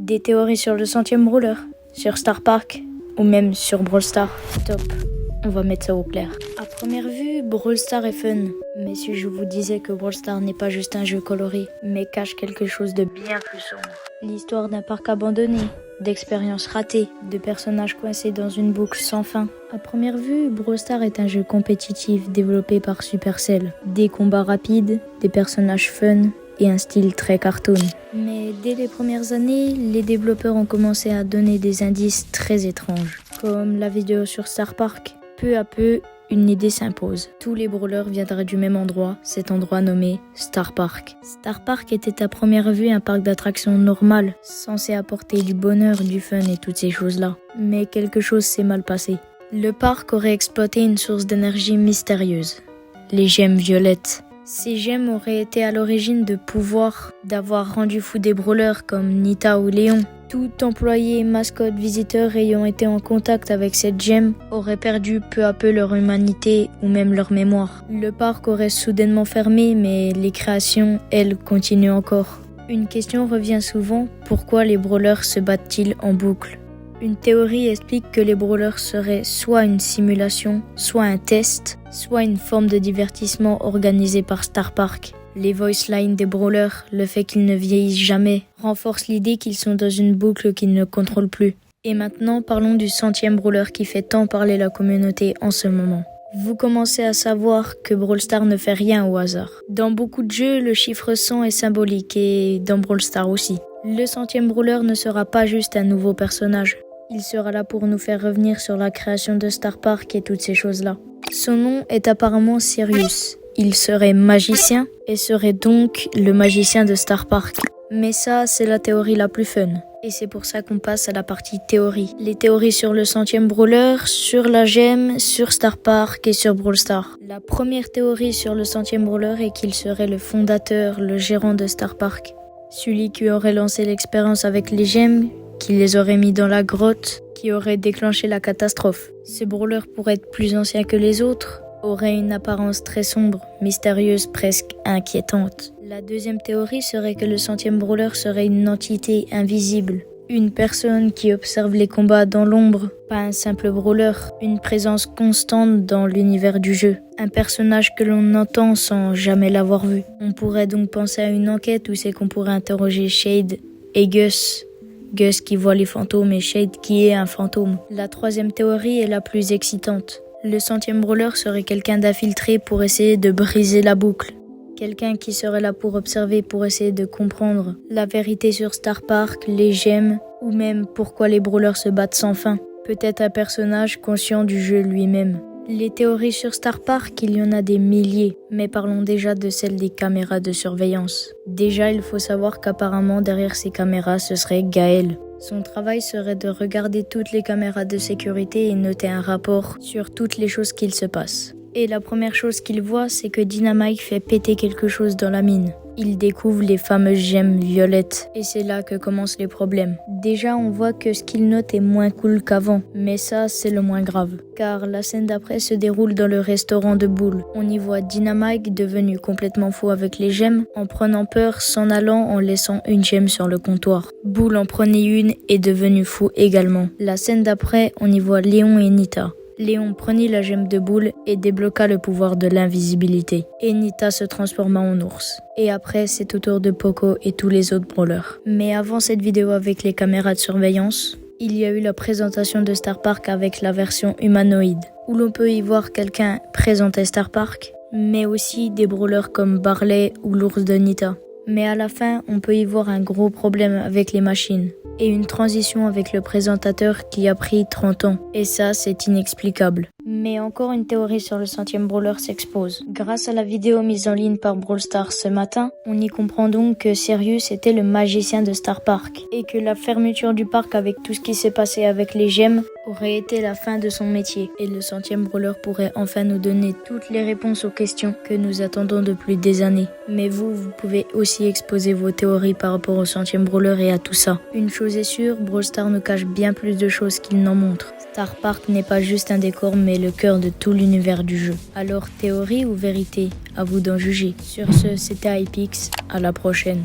Des théories sur le 100e brawler, sur Star Park ou même sur Brawl Stars. Top, on va mettre ça au clair. À première vue, Brawl Stars est fun, mais si je vous disais que Brawl Stars n'est pas juste un jeu coloré, mais cache quelque chose de bien plus sombre. L'histoire d'un parc abandonné, d'expériences ratées, de personnages coincés dans une boucle sans fin. À première vue, Brawl Stars est un jeu compétitif développé par Supercell. Des combats rapides, des personnages fun et un style très cartoon. Mais dès les premières années, les développeurs ont commencé à donner des indices très étranges, comme la vidéo sur Star Park. Peu à peu, une idée s'impose. Tous les brawlers viendraient du même endroit, cet endroit nommé Star Park. Star Park était à première vue un parc d'attractions normal, censé apporter du bonheur, du fun et toutes ces choses-là. Mais quelque chose s'est mal passé. Le parc aurait exploité une source d'énergie mystérieuse, les gemmes violettes. Ces gemmes auraient été à l'origine de pouvoirs d'avoir rendu fou des brawlers comme Nita ou Léon. Tout employé, mascotte, visiteur ayant été en contact avec cette gemme aurait perdu peu à peu leur humanité ou même leur mémoire. Le parc aurait soudainement fermé, mais les créations, elles, continuent encore. Une question revient souvent, pourquoi les brawlers se battent-ils en boucle ? Une théorie explique que les brawlers seraient soit une simulation, soit un test, soit une forme de divertissement organisée par Star Park. Les voice lines des brawlers, le fait qu'ils ne vieillissent jamais, renforcent l'idée qu'ils sont dans une boucle qu'ils ne contrôlent plus. Et maintenant, parlons du 100e brawler qui fait tant parler la communauté en ce moment. Vous commencez à savoir que Brawl Stars ne fait rien au hasard. Dans beaucoup de jeux, le chiffre 100 est symbolique et dans Brawl Stars aussi. Le 100e brawler ne sera pas juste un nouveau personnage. Il sera là pour nous faire revenir sur la création de Star Park et toutes ces choses-là. Son nom est apparemment Sirius. Il serait magicien et serait donc le magicien de Star Park. Mais ça, c'est la théorie la plus fun. Et c'est pour ça qu'on passe à la partie théorie. Les théories sur le 100e brawler, sur la gemme, sur Star Park et sur Brawl Stars. La première théorie sur le 100e brawler est qu'il serait le fondateur, le gérant de Star Park. Celui qui aurait lancé l'expérience avec les gemmes, qui les aurait mis dans la grotte, qui aurait déclenché la catastrophe. Ce brawler pourrait être plus ancien que les autres, aurait une apparence très sombre, mystérieuse, presque inquiétante. La deuxième théorie serait que le 100e brawler serait une entité invisible, une personne qui observe les combats dans l'ombre, pas un simple brawler, une présence constante dans l'univers du jeu, un personnage que l'on entend sans jamais l'avoir vu. On pourrait donc penser à une enquête où c'est qu'on pourrait interroger Shade et Gus. Gus qui voit les fantômes et Shade qui est un fantôme. La troisième théorie est la plus excitante. Le 100e brawler serait quelqu'un d'infiltré pour essayer de briser la boucle. Quelqu'un qui serait là pour observer, pour essayer de comprendre la vérité sur Star Park, les gemmes, ou même pourquoi les brawlers se battent sans fin. Peut-être un personnage conscient du jeu lui-même. Les théories sur Star Park, il y en a des milliers, mais parlons déjà de celle des caméras de surveillance. Déjà, il faut savoir qu'apparemment derrière ces caméras, ce serait Gaël. Son travail serait de regarder toutes les caméras de sécurité et noter un rapport sur toutes les choses qu'il se passe. Et la première chose qu'il voit, c'est que Dynamite fait péter quelque chose dans la mine. Il découvre les fameuses gemmes violettes. Et c'est là que commencent les problèmes. Déjà, on voit que ce qu'il note est moins cool qu'avant. Mais ça, c'est le moins grave. Car la scène d'après se déroule dans le restaurant de Bull. On y voit Dynamite devenu complètement fou avec les gemmes, en prenant peur, s'en allant, en laissant une gemme sur le comptoir. Bull en prenait une et devenu fou également. La scène d'après, on y voit Léon et Nita. Léon prenait la gemme de Bull et débloqua le pouvoir de l'invisibilité. Et Nita se transforma en ours. Et après, c'est au tour de Poco et tous les autres brawlers. Mais avant cette vidéo avec les caméras de surveillance, il y a eu la présentation de Star Park avec la version humanoïde, où l'on peut y voir quelqu'un présenter Star Park, mais aussi des brawlers comme Barley ou l'ours de Nita. Mais à la fin, on peut y voir un gros problème avec les machines et une transition avec le présentateur qui a pris 30 ans. Et ça, c'est inexplicable. Mais encore une théorie sur le 100e brawler s'expose. Grâce à la vidéo mise en ligne par Brawl Stars ce matin, on y comprend donc que Sirius était le magicien de Star Park et que la fermeture du parc avec tout ce qui s'est passé avec les gemmes aurait été la fin de son métier. Et le 100e brawler pourrait enfin nous donner toutes les réponses aux questions que nous attendons depuis des années. Mais vous pouvez aussi exposer vos théories par rapport au 100e brawler et à tout ça. Une chose est sûre, Brawl Stars nous cache bien plus de choses qu'il n'en montre. Star Park n'est pas juste un décor mais le cœur de tout l'univers du jeu. Alors théorie ou vérité? À vous d'en juger. Sur ce, c'était Hypix, à la prochaine.